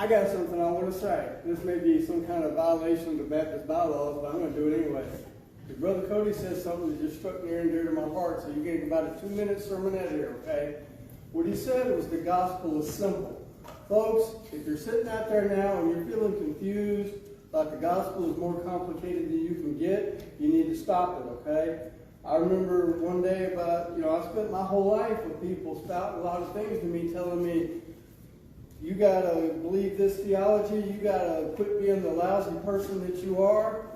I got something I want to say. This may be some kind of violation of the Baptist bylaws, but I'm going to do it anyway. Because Brother Cody says something that just struck near and dear to my heart, so you're getting about a 2-minute sermonette here, okay? What he said was the gospel is simple. Folks, if you're sitting out there now and you're feeling confused, like the gospel is more complicated than you can get, you need to stop it, okay? I remember one day I spent my whole life with people spouting a lot of things to me, telling me, you got to believe this theology, you got to quit being the lousy person that you are.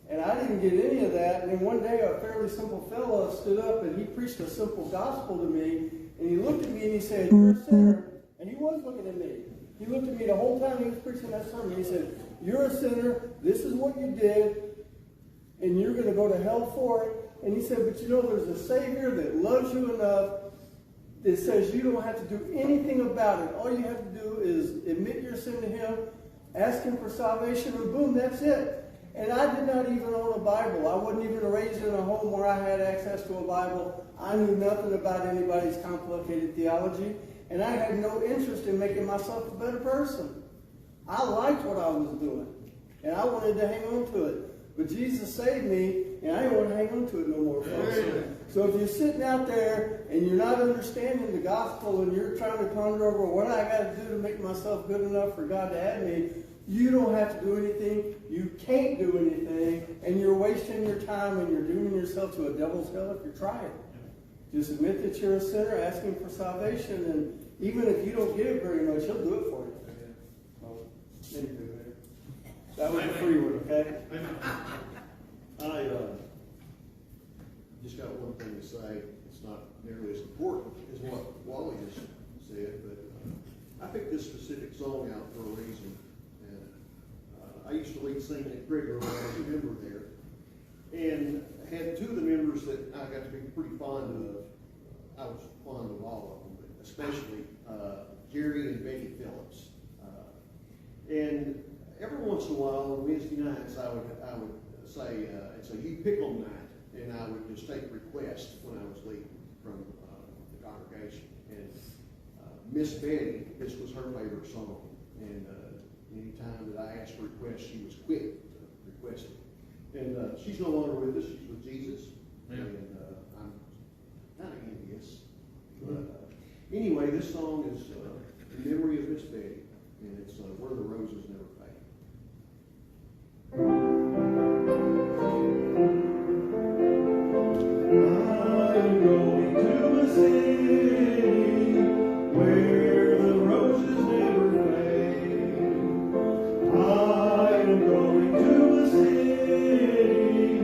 And I didn't get any of that. And then one day a fairly simple fellow stood up and he preached a simple gospel to me. And he looked at me and he said, you're a sinner. And he was looking at me. He looked at me the whole time he was preaching that sermon. He said, you're a sinner, this is what you did, and you're going to go to hell for it. And he said, but you know there's a Savior that loves you enough that says you don't have to do anything about it. All you have to do is admit your sin to him, ask him for salvation, and boom, that's it. And I did not even own a Bible. I wasn't even raised in a home where I had access to a Bible. I knew nothing about anybody's complicated theology. And I had no interest in making myself a better person. I liked what I was doing. And I wanted to hang on to it. But Jesus saved me, and I didn't want to hang on to it no more, folks. So if you're sitting out there and you're not understanding the gospel and you're trying to ponder over what I got to do to make myself good enough for God to have me, you don't have to do anything. You can't do anything. And you're wasting your time and you're dooming yourself to a devil's hell if you try it. Just admit that you're a sinner, ask him for salvation, and even if you don't get it very much, he'll do it for you. That was a free one, okay? I just got one thing to say. It's not nearly as important as what Wally just said, but I picked this specific song out for a reason. And I used to lead sing at Grigger when I was a member there, and had two of the members that I got to be pretty fond of. I was fond of all of them, but especially Jerry and Betty Phillips. And every once in a while on Wednesday nights, I would say, it's a you pick on night, and I would just take requests when I was leading from the congregation. And Miss Betty, this was her favorite song, and any time that I asked for requests, she was quick to request it. And she's no longer with us; she's with Jesus, and I'm kind of envious. But anyway, this song is in memory of Miss Betty, and it's "Where the Roses Never Fade." I'm going to a city where the roses never fade. I am going to a city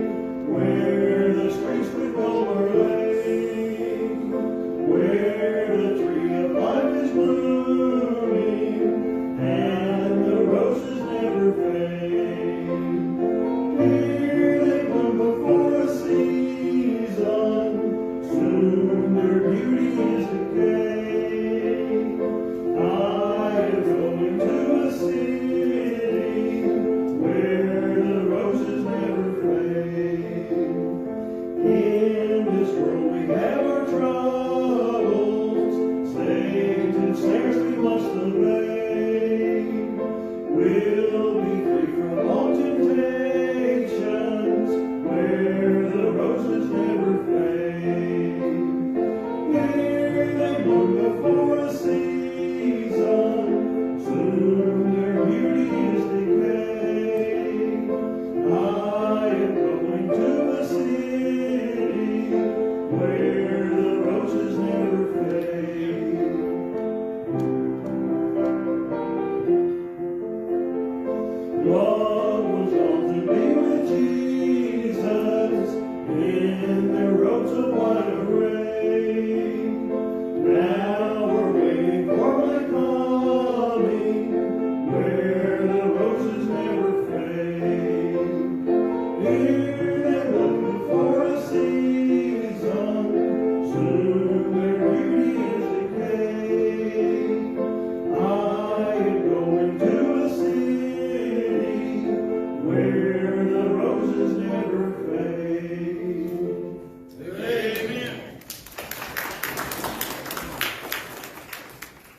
where the streets with gold are laid, where the tree of life is blooming and the roses never fade. Here they bloom before a season, soon their beauty is decayed. I am going to a city where the roses never fade. In this world we have our troubles, Satan snares we must evade. We'll be free from all temptations where the roses never fade. Here they bloom before a season, soon their beauty is decayed. I am going to a city where the roses never fade.